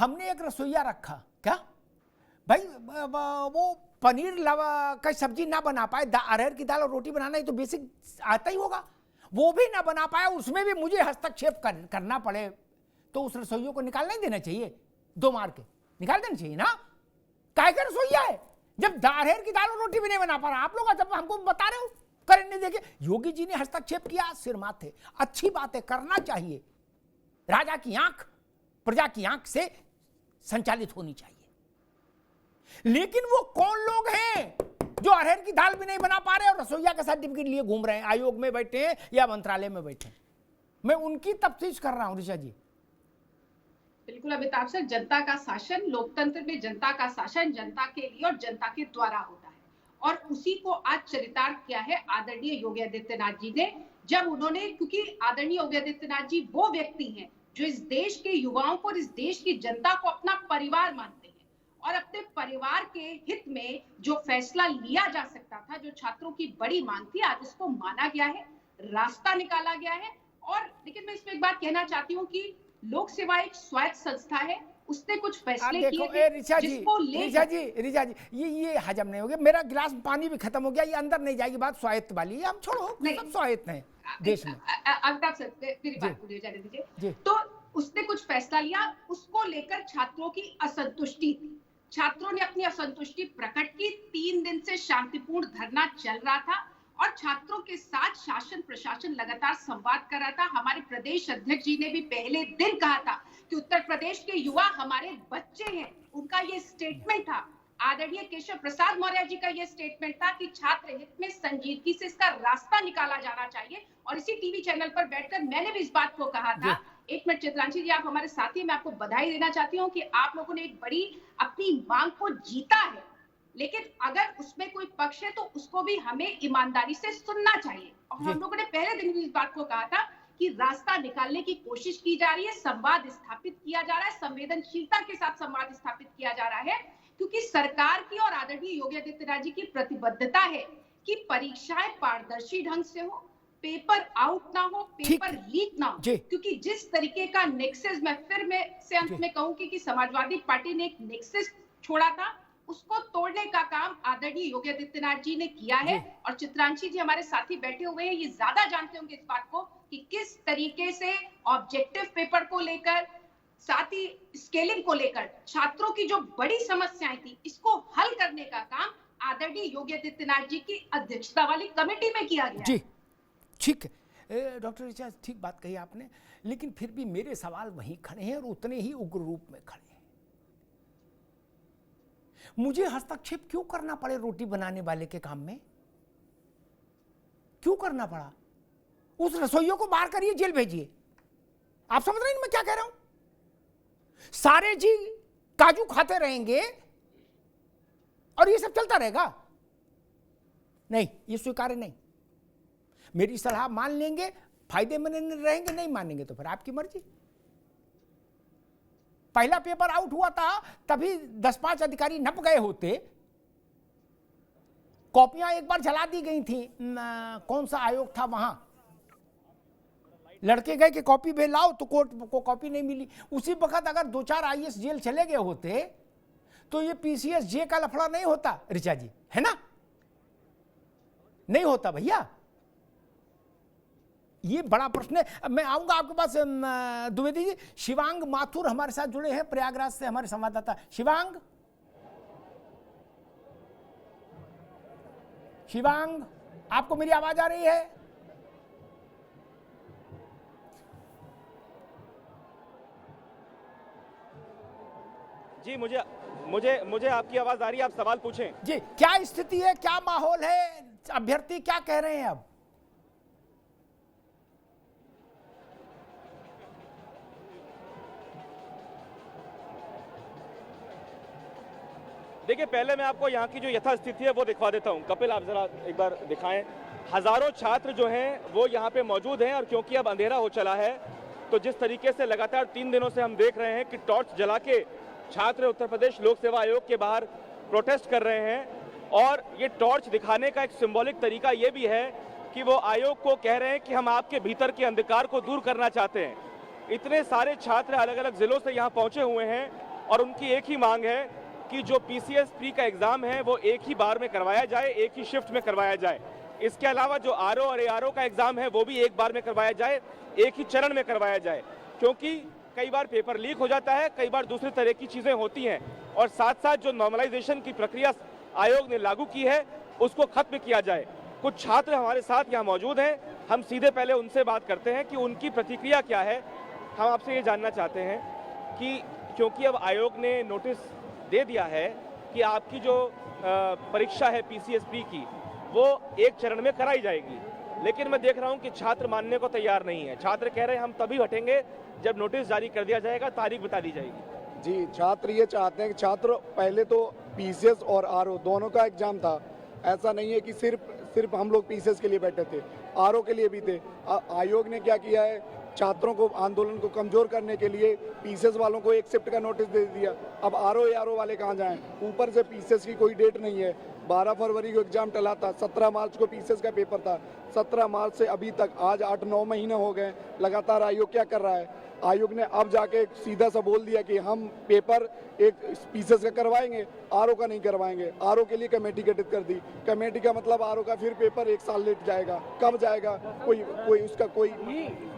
हमने एक रसोईया रखा, क्या भाई वो पनीर का सब्जी ना बना पाए, अरहर की दाल और रोटी बनाना ही तो बेसिक आता ही होगा, वो भी ना बना पाया, उसमें भी मुझे हस्तक्षेप करना पड़े, तो उस रसोइयों को निकाल नहीं देना चाहिए, 2 मार के निकाल देना चाहिए ना। काहे का रसोईया है जब अरहर की दाल और रोटी भी नहीं बना पा रहा, आप लोग जब हमको बता रहे हो करने देखे। योगी जी ने हस्तक्षेप किया, सिर माथे, अच्छी बात है, करना चाहिए। राजा की आंख प्रजा की आंख से संचालित होनी चाहिए, लेकिन वो कौन लोग हैं जो अरहर की दाल भी नहीं बना पा रहे और रसोईया का सर्टिफिकेट लिए घूम रहे हैं, आयोग में बैठे हैं या मंत्रालय में बैठे हैं? मैं उनकी तफ्तीश कर रहा हूं ऋचा जी। बिल्कुल अमिताभ सर, जनता का शासन, लोकतंत्र में जनता का शासन जनता के लिए और जनता के द्वारा होता है, और उसी को आज चरितार्थ किया है आदरणीय योगी आदित्यनाथ जी ने, जब उन्होंने, क्योंकि आदरणीय योगी आदित्यनाथ जी वो व्यक्ति हैं जो इस देश के युवाओं को और इस देश की जनता को अपना परिवार मानते हैं, और अपने परिवार के हित में जो फैसला लिया जा सकता था, जो छात्रों की बड़ी मांग थी, आज उसको माना गया है, रास्ता निकाला गया है। और लेकिन मैं इसमें एक बात कहना चाहती हूँ कि लोक सेवा एक स्वायत्त संस्था है, उसने कुछ फैसले किए थे जिसको रिचा जी ये हजम नहीं हो गया, मेरा गिलास पानी भी खत्म हो गया, ये अंदर नहीं जाएगी बात स्वायत्त वाली, हम छोड़ो, सब स्वायत्त हैं देश में। अमिताभ सर मेरी बात पूरी जाने दीजिए। तो उसने कुछ फैसला लिया, उसको लेकर छात्रों की असंतुष्टि थी, छात्रों ने अपनी असंतुष्टि प्रकट की, 3 दिन से शांतिपूर्ण धरना चल रहा था और छात्रों के साथ शासन प्रशासन लगातार संवाद कर रहा था। हमारे प्रदेश अध्यक्ष जी ने भी पहले दिन कहा था कि उत्तर प्रदेश के युवा हमारे बच्चे हैं, उनका ये स्टेटमेंट था। आदरणीय केशव प्रसाद मौर्य जी का ये स्टेटमेंट था कि छात्र हित में संजीदगी से इसका रास्ता निकाला जाना चाहिए, और इसी टीवी चैनल पर बैठकर मैंने भी इस बात को कहा था। एक मिनट चित्रांशी जी, आप हमारे साथी, मैं आपको बधाई देना चाहती हूँ कि आप लोगों ने एक बड़ी अपनी मांग को जीता है, लेकिन अगर उसमें कोई पक्ष है तो उसको भी हमें ईमानदारी से सुनना चाहिए। और हम लोगों ने पहले दिन भी इस बात को कहा था कि रास्ता निकालने की कोशिश की जा रही है, संवाद स्थापित किया जा रहा है, संवेदनशीलता के साथ संवाद स्थापित किया जा रहा है, क्योंकि सरकार की और आदरणीय योगी आदित्यनाथ जी की प्रतिबद्धता है कि परीक्षाएं पारदर्शी ढंग से हो, पेपर आउट ना हो, पेपर लीक ना हो, क्योंकि जिस तरीके का नेक्सस, मैं फिर से अंत में कहूंगी कि समाजवादी पार्टी ने एक नेक्सस छोड़ा था, उसको तोड़ने का काम आदरणीय योगी आदित्यनाथ जी ने किया है। और चित्रांशी जी हमारे साथी बैठे हुए हैं, ये ज्यादा जानते होंगे इस बात को कि किस तरीके से ऑब्जेक्टिव पेपर को लेकर, साथ ही स्केलिंग को लेकर छात्रों की जो बड़ी समस्याएं थी, इसको हल करने का काम आदरणीय योगी आदित्यनाथ जी की अध्यक्षता वाली कमेटी में किया गया। जी ठीक है डॉक्टर ऋचा, ठीक बात कही आपने, लेकिन फिर भी मेरे सवाल वहीं खड़े हैं और उतने ही उग्र रूप में खड़े हैं। मुझे हस्तक्षेप क्यों करना पड़े रोटी बनाने वाले के काम में? क्यों करना पड़ा? उस रसोइयों को बाहर करिए, जेल भेजिए। आप समझ रहे हैं मैं क्या कह रहा हूं? सारे जी काजू खाते रहेंगे और ये सब चलता रहेगा? नहीं, ये स्वीकार्य नहीं। मेरी सलाह मान लेंगे, फायदे में रहेंगे, नहीं मानेंगे तो फिर आपकी मर्जी। पहला पेपर आउट हुआ था तभी 10-5 अधिकारी नप गए होते, कॉपियां एक बार जला दी गई थी, कौन सा आयोग था वहां, लड़के गए कि कॉपी भेज लाओ तो कोर्ट को कॉपी नहीं मिली। उसी वक्त अगर 2-4 IAS जेल चले गए होते तो ये PCS जे का लफड़ा नहीं होता ऋचा जी, है ना? नहीं होता भैया। ये बड़ा प्रश्न है। मैं आऊंगा आपके पास द्विवेदी जी। शिवांग माथुर हमारे साथ जुड़े हैं प्रयागराज से, हमारे संवाददाता। शिवांग, शिवांग आपको मेरी आवाज आ रही है? जी, मुझे आपकी आवाज आ रही है, आप सवाल पूछें। जी, क्या स्थिति है, क्या माहौल है, अभ्यर्थी क्या कह रहे हैं अब? देखिए, पहले मैं आपको यहाँ की जो यथास्थिति है वो दिखवा देता हूँ। कपिल, आप जरा एक बार दिखाएं। हजारों छात्र जो हैं वो यहाँ पे मौजूद हैं, और क्योंकि अब अंधेरा हो चला है तो जिस तरीके से लगातार 3 दिनों से हम देख रहे हैं कि टॉर्च जला के छात्र उत्तर प्रदेश लोक सेवा आयोग के बाहर प्रोटेस्ट कर रहे हैं, और ये टॉर्च दिखाने का एक सिंबॉलिक तरीका ये भी है कि वो आयोग को कह रहे हैं कि हम आपके भीतर के अंधकार को दूर करना चाहते हैं। इतने सारे छात्र अलग अलग जिलों से यहाँ पहुंचे हुए हैं और उनकी एक ही मांग है कि जो पीसीएस प्री का एग्जाम है वो एक ही बार में करवाया जाए, एक ही शिफ्ट में करवाया जाए। इसके अलावा जो आरओ और एआरओ का एग्जाम है वो भी एक बार में करवाया जाए, एक ही चरण में करवाया जाए, क्योंकि कई बार पेपर लीक हो जाता है, कई बार दूसरी तरह की चीजें होती हैं। और साथ साथ जो नॉर्मलाइजेशन की प्रक्रिया आयोग ने लागू की है उसको खत्म किया जाए। कुछ छात्र हमारे साथ यहाँ मौजूद हैं, हम सीधे पहले उनसे बात करते हैं कि उनकी प्रतिक्रिया क्या है। हम आपसे ये जानना चाहते हैं कि क्योंकि अब आयोग ने नोटिस दे दिया है कि आपकी जो परीक्षा है पीसीएस प्री की वो एक चरण में कराई जाएगी, लेकिन मैं देख रहा हूं कि छात्र मानने को तैयार नहीं है। छात्र कह रहे हैं हम तभी हटेंगे जब नोटिस जारी कर दिया जाएगा, तारीख बता दी जाएगी। जी, छात्र ये चाहते हैं कि छात्र पहले तो पीसीएस और आरओ दोनों का एग्जाम था। ऐसा नहीं है कि सिर्फ हम लोग पीसीएस के लिए बैठे थे, आरओ के लिए भी थे। आयोग ने क्या किया है, छात्रों को आंदोलन को कमजोर करने के लिए पीसीएस वालों को एक शिफ्ट का नोटिस दे दिया। अब आरओ वाले कहाँ जाएं? ऊपर से पीसीएस की कोई डेट नहीं है। 12 फरवरी को एग्जाम टला था, 17 मार्च को पीसीएस का पेपर था। 17 मार्च से अभी तक आज 8-9 महीने हो गए। लगातार आयोग क्या कर रहा है? आयोग ने अब जाके सीधा सा बोल दिया कि हम पेपर एक पीसीएस का करवाएंगे, आरओ का नहीं करवाएंगे। आरओ के लिए कमेटी गठित कर दी। कमेटी का मतलब आरओ का फिर पेपर 1 साल लेट जाएगा। कब जाएगा कोई उसका कोई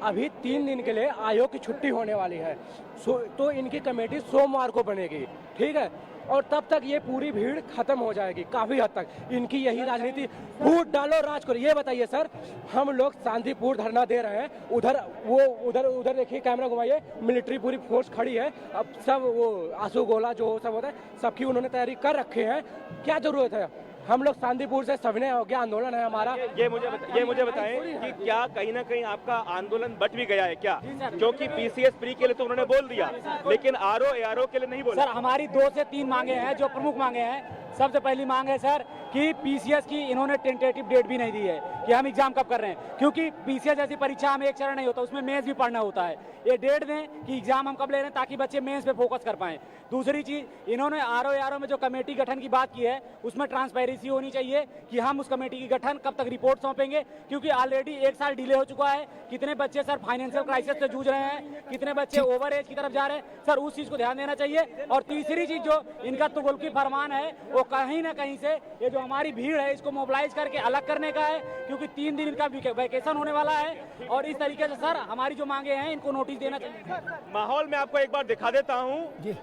अभी 3 दिन के लिए आयोग की छुट्टी होने वाली है, तो इनकी कमेटी सोमवार को बनेगी, ठीक है। और तब तक ये पूरी भीड़ खत्म हो जाएगी काफी हद तक। इनकी यही राजनीति, फूट डालो राज करो। ये बताइए सर, हम लोग शांतिपूर्ण धरना दे रहे हैं, उधर देखिए, कैमरा घुमाइए, मिलिट्री पूरी फोर्स खड़ी है। अब सब वो आंसू गोला जो सब होता है सबकी उन्होंने तैयारी कर रखे हैं। क्या जरूरत है? हम लोग शांतिपूर्ण से सविनय हो गया, आंदोलन है हमारा। ये मुझे बताएं कि क्या कहीं ना कहीं आपका आंदोलन बट भी गया है क्या? क्योंकि पीसीएस प्री के लिए तो उन्होंने बोल दिया, लेकिन आरओ एआरओ के लिए नहीं बोला। सर, हमारी 2 से 3 मांगे हैं जो प्रमुख मांगे हैं। सबसे पहली मांग है सर कि पीसीएस की इन्होंने टेंटेटिव डेट भी नहीं दी है कि हम एग्जाम कब कर रहे हैं, क्योंकि पीसीएस जैसी परीक्षा में एक चरण नहीं होता, उसमें मेंस भी पढ़ना होता है। ये डेट दें कि एग्जाम हम कब ले रहे हैं, ताकि बच्चे मेंस पे फोकस कर पाएं। दूसरी चीज, इन्होंने आरओ में जो कमेटी गठन की बात की है उसमें ट्रांसपेरेंसी होनी चाहिए कि हम उस कमेटी की गठन कब तक रिपोर्ट सौंपेंगे, क्योंकि ऑलरेडी 1 साल डिले हो चुका है। कितने बच्चे सर फाइनेंशियल क्राइसिस से जूझ रहे हैं, कितने बच्चे ओवर एज की तरफ जा रहे हैं, सर उस चीज को ध्यान देना चाहिए। और तीसरी चीज, जो इनका तुगलकी फरमान है वो कहीं ना कहीं से ये जो हमारी भीड़ है इसको मोबिलाइज करके अलग करने का है, क्योंकि 3 दिन इनका वैकेशन होने वाला है। और इस तरीके से सर हमारी जो मांगे हैं इनको नोटिस देना चाहिए। माहौल में आपको एक बार दिखा देता हूं,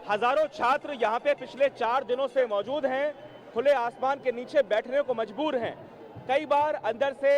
हजारों छात्र यहाँ पे पिछले 4 दिनों से मौजूद हैं, खुले आसमान के नीचे बैठने को मजबूर हैं। कई बार अंदर से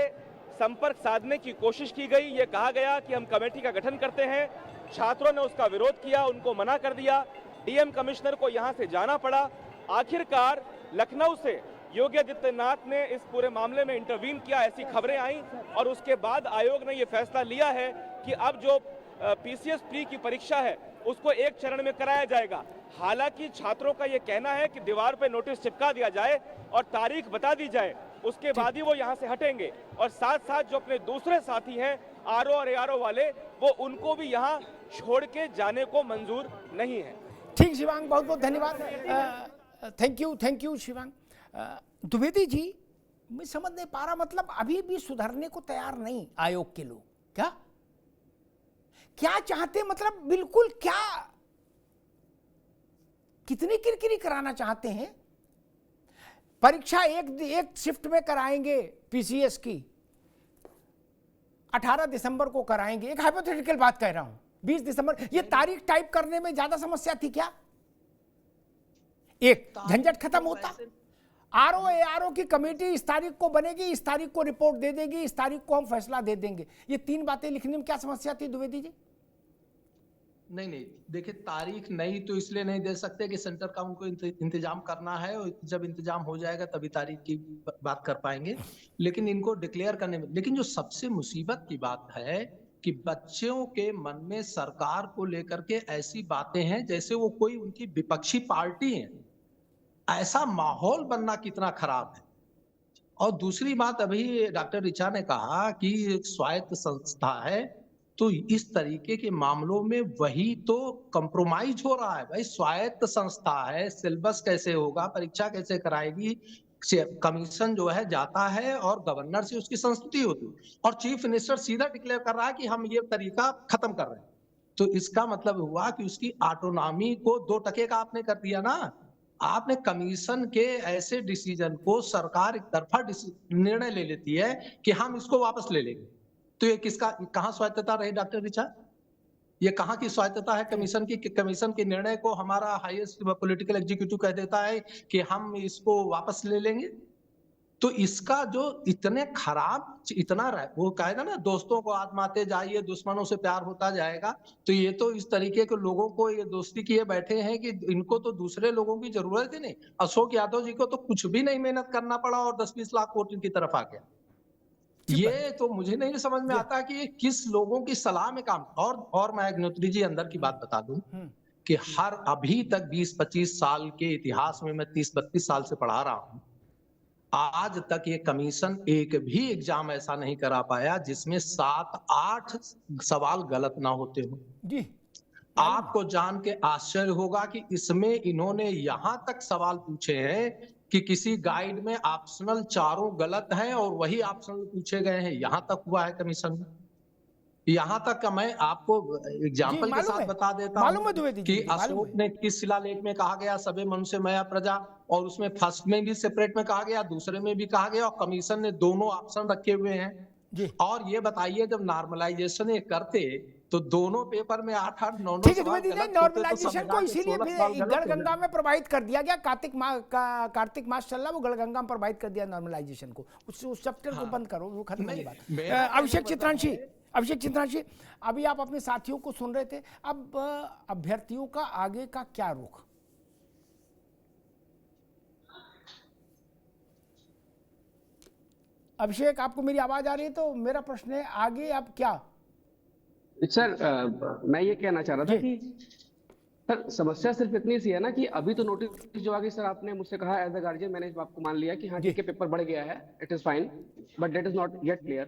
संपर्क साधने की कोशिश की गई, ये कहा गया कि हम कमेटी का गठन करते हैं। छात्रों ने उसका विरोध किया, उनको मना कर दिया, डीएम कमिश्नर को यहाँ से जाना पड़ा। आखिरकार लखनऊ से योगी आदित्यनाथ ने इस पूरे मामले में इंटरवीन किया, ऐसी खबरें आई, और उसके बाद आयोग ने यह फैसला लिया है कि अब जो पीसीएस प्री की परीक्षा है उसको एक चरण में कराया जाएगा। हालांकि छात्रों का यह कहना है कि दीवार पे नोटिस चिपका दिया जाए और तारीख बता दी जाए, उसके बाद ही वो यहाँ से हटेंगे। और साथ साथ जो अपने दूसरे साथी हैं आरओ और एआरओ वाले, वो उनको भी यहाँ छोड़ के जाने को मंजूर नहीं है। ठीक शिवांग, बहुत बहुत धन्यवाद। Thank you Shivang. द्विवेदी जी, मैं समझ नहीं पा रहा, मतलब अभी भी सुधरने को तैयार नहीं आयोग के लोग। क्या चाहते, मतलब बिल्कुल क्या, कितनी किरकिरी कराना चाहते हैं? परीक्षा एक शिफ्ट में कराएंगे पीसीएस की, 18 दिसंबर को कराएंगे। एक हाइपोथेटिकल बात कह रहा हूं, 20 दिसंबर। ये तारीख टाइप करने में ज्यादा समस्या थी क्या? एक झंझट खत्म होता। आरओ की कमेटी इस तारीख को बनेगी, इस तारीख को रिपोर्ट दे देगी, इस तारीख को हम फैसला दे देंगे। ये 3 बातें लिखने में क्या समस्या थी द्विवेदी जी? नहीं, देखिए, तारीख नहीं तो इसलिए नहीं दे सकते कि सेंटर का उनको इंतजाम करना है, और जब इंतजाम हो जाएगा तभी तारीख की बात कर पाएंगे। लेकिन इनको डिक्लेयर करने में, लेकिन जो सबसे मुसीबत की बात है कि बच्चों के मन में सरकार को लेकर के ऐसी बातें हैं जैसे वो कोई उनकी विपक्षी पार्टी है। ऐसा माहौल बनना कितना खराब है। और दूसरी बात, अभी डॉक्टर ऋचा ने कहा कि एक स्वायत्त संस्था है, तो इस तरीके के मामलों में वही तो कंप्रोमाइज हो रहा है। भाई, स्वायत्त संस्था है, सिलेबस कैसे होगा, परीक्षा कैसे कराएगी, कमीशन जो है जाता है और गवर्नर से उसकी संस्तुति होती है, और चीफ मिनिस्टर सीधा डिक्लेयर कर रहा है कि हम ये तरीका खत्म कर रहे हैं। तो इसका मतलब हुआ कि उसकी ऑटोनॉमी को 2 टके का आपने कर दिया ना। आपने कमीशन के ऐसे डिसीजन को सरकार एक तरफा निर्णय ले लेती है कि हम इसको वापस ले लेंगे। तो ये किसका कहाँ स्वायत्तता रही डॉक्टर ऋचा? ये कहाँ की स्वायत्तता है कमीशन की कि कमीशन के निर्णय को हमारा हाईएस्ट पॉलिटिकल एग्जीक्यूटिव कह देता है कि हम इसको वापस ले लेंगे। तो इसका जो इतने खराब इतना वो कहेगा ना, दोस्तों को आजमाते जाइए दुश्मनों से प्यार होता जाएगा। तो ये तो इस तरीके के लोगों को ये दोस्ती किए बैठे हैं कि इनको तो दूसरे लोगों की जरूरत ही नहीं। अशोक यादव जी को तो कुछ भी नहीं मेहनत करना पड़ा और 10-20 लाख वोट इनकी तरफ आ गया। ये तो मुझे नहीं समझ में आता कि किस लोगों की सलाह में काम। और मैं अग्निहोत्री जी अंदर की बात बता दूं कि हर अभी तक 20-25 साल के इतिहास में, मैं 30-32 साल से पढ़ा रहा हूं, आज तक ये कमीशन एक भी एग्जाम ऐसा नहीं करा पाया जिसमें 7-8 सवाल गलत ना होते हो। जी आपको जान के आश्चर्य होगा कि इसमें इन्होंने यहां तक सवाल पूछे हैं कि किसी गाइड में ऑप्शनल 4 गलत हैं और वही ऑप्शनल पूछे गए हैं। यहां तक हुआ है कमीशन में। यहां तक का मैं आपको एग्जाम्पल के साथ बता देता हूं कि अशोक ने किस शिलालेख में कहा गया सबे मनुष्य मया प्रजा, और उसमें फर्स्ट में भी सेपरेट में कहा गया, दूसरे में भी कहा गया, और कमीशन ने दोनों ऑप्शन रखे हुए हैं। और ये बताइए जब नॉर्मलाइजेशन ये करते तो दोनों पेपर में 8-8, 9-9 ठीक है, नॉर्मलाइजेशन को इसीलिए गढ़गंगा में प्रभावित कर दिया गया। कार्तिक मास चल रहा, वो गढ़गंगा में प्रभावित कर दिया नॉर्मलाइजेशन को। उस चैप्टर को बंद करो, वो खत्म की बात। अभिषेक चित्रांशी, अभी आप अपने साथियों को सुन रहे थे। अब अभ्यर्थियों का आगे का क्या रुख? अभिषेक, आपको मेरी आवाज आ रही है? तो मेरा प्रश्न है, आगे अब क्या? सर मैं ये कहना चाह रहा था कि सर समस्या सिर्फ इतनी सी है ना कि अभी तो नोटिस जो आ गई, सर आपने मुझसे कहा एज अ गार्जियन, मैंने इस बात को मान लिया कि हाँ ठीक है पेपर बढ़ गया है, it is fine, but date is not yet clear.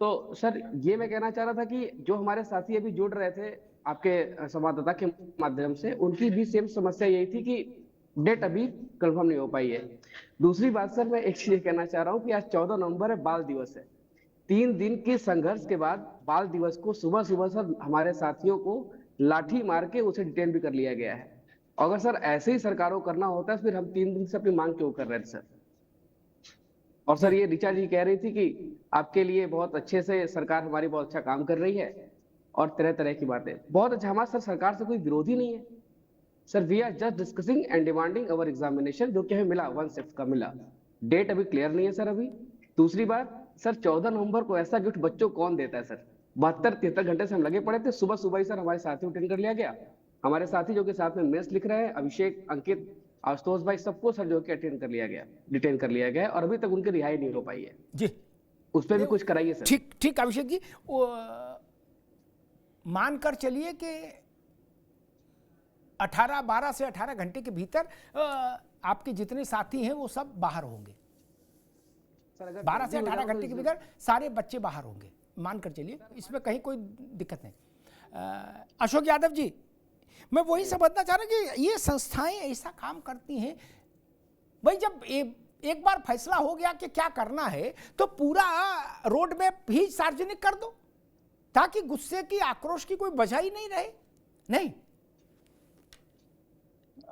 तो सर ये मैं कहना चाह रहा था कि जो हमारे साथी अभी जुड़ रहे थे आपके संवाददाता के माध्यम से, उनकी भी सेम समस्या यही थी कि डेट अभी कंफर्म नहीं हो पाई है। दूसरी बात सर, मैं एक चीज कहना चाह रहा हूँ कि आज 14 नवंबर है, बाल दिवस है। 3 दिन के संघर्ष के बाद बाल दिवस को सुबह सुबह सर हमारे साथियों को लाठी मार के उसे डिटेन भी कर लिया गया है। अगर सर ऐसे ही सरकारों को करना होता है फिर हम 3 दिन से अपनी मांग क्यों कर रहे थे सर? और सर ये ऋचा जी कह रही थी कि आपके लिए बहुत अच्छे से सरकार हमारी बहुत अच्छा काम कर रही है और तरह तरह की बातें, बहुत अच्छा। हमारा सर सरकार से कोई विरोधी नहीं है sir, we are just discussing and demanding our examination, जो कि हमें मिला 1 शिफ्ट का मिला। डेट अभी क्लियर नहीं है सर अभी। दूसरी बात सर, 14 नवंबर को ऐसा गिफ्ट बच्चों कौन देता है सर? 72-73 घंटे से हम लगे पड़े थे, सुबह सुबह ही सर हमारे साथी अटेंड कर लिया गया। हमारे साथी जो कि साथ में मेंस लिख रहे हैं, अभिषेक, अंकित, आशुतोष भाई, सबको सर जो कि अटेंड कर लिया गया, डिटेन कर लिया गया, और अभी तक उनकी रिहाई नहीं हो पाई है जी। उस पर भी कुछ कराइए सर। ठीक अभिषेक जी, मानकर चलिए कि 12 से 18 घंटे के भीतर आपके जितने साथी हैं वो सब बाहर होंगे। 12 से 18 घंटे के भीतर सारे बच्चे बाहर होंगे, मानकर चलिए, इसमें कहीं कोई दिक्कत नहीं। अशोक यादव जी, मैं वही समझना चाह रहा हूँ कि ये संस्थाएं ऐसा काम करती हैं, भाई जब एक बार फैसला हो गया कि क्या करना है तो पूरा रोड मैप ही सार्वजनिक कर दो, ताकि गुस्से की, आक्रोश की कोई वजह ही नहीं रहे। नहीं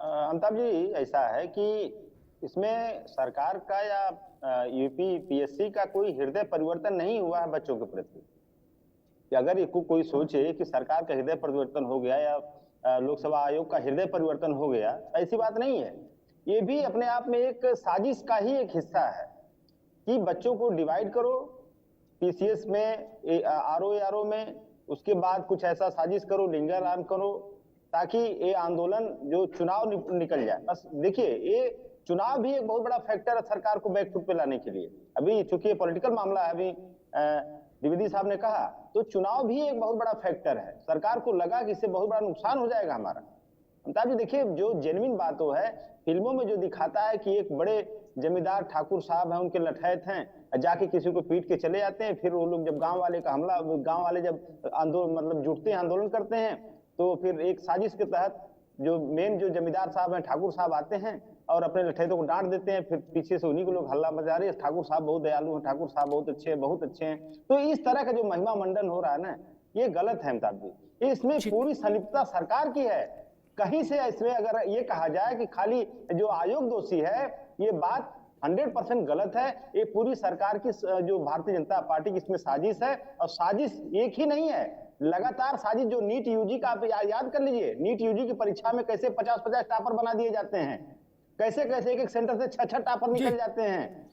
अमिताभ जी, ऐसा है कि इसमें सरकार का या यूपीपीएससी का कोई हृदय परिवर्तन नहीं हुआ है बच्चों के प्रति। कि अगर इसको कोई सोचे कि सरकार का हृदय परिवर्तन हो गया या लोकसभा आयोग का हृदय परिवर्तन हो गया, ऐसी बात नहीं है। ये भी अपने आप में एक साजिश का ही एक हिस्सा है कि बच्चों को डिवाइड करो पीसीएस में, आरओ में, उसके बाद कुछ ऐसा साजिश करो, लिंगर आर्म करो, ताकि ये आंदोलन जो चुनाव निकल जाए। बस देखिए, ये चुनाव भी एक बहुत बड़ा फैक्टर है सरकार को बैकफुट पे लाने के लिए। अभी चूंकि ये पॉलिटिकल मामला है, अभी द्विवेदी साहब ने कहा, तो चुनाव भी एक बहुत बड़ा फैक्टर है। सरकार को लगा कि इससे बहुत बड़ा नुकसान हो जाएगा हमारा। अमिताभ जी देखिए, जो जेन्युइन बात वो है, फिल्मों में जो दिखाता है कि एक बड़े जमींदार ठाकुर साहब हैं, उनके लठैत हैं, जाके किसी को पीट के चले जाते हैं, फिर वो लोग जब गांव वाले का हमला, गांव वाले जब आंदोलन मतलब जुटते हैं, आंदोलन करते हैं, तो फिर एक साजिश के तहत जो मेन जो जमींदार साहब हैं, ठाकुर साहब आते हैं और अपने लठैतों को डांट देते हैं, फिर पीछे से उन्हीं को लोग हल्ला मचा रहे हैं, ठाकुर साहब बहुत दयालु हैं, ठाकुर साहब बहुत अच्छे हैं, बहुत अच्छे हैं। तो इस तरह का जो महिमा मंडन हो रहा है ना, ये गलत है अमिताभ जी। इसमें पूरी संलिप्तता सरकार की है। कहीं से इसमें अगर ये कहा जाए कि खाली जो आयोग दोषी है, ये बात 100% गलत है। ये पूरी सरकार की जो भारतीय जनता पार्टी की इसमें साजिश है, और साजिश एक ही नहीं है, लगातार साजिश। जो नीट यूजी का आप याद कर लीजिए, नीट यूजी की परीक्षा में कैसे 50-50 टॉपर बना दिए जाते हैं, कैसे कैसे एक सेंटर से 6-6 टॉपर निकल जाते हैं।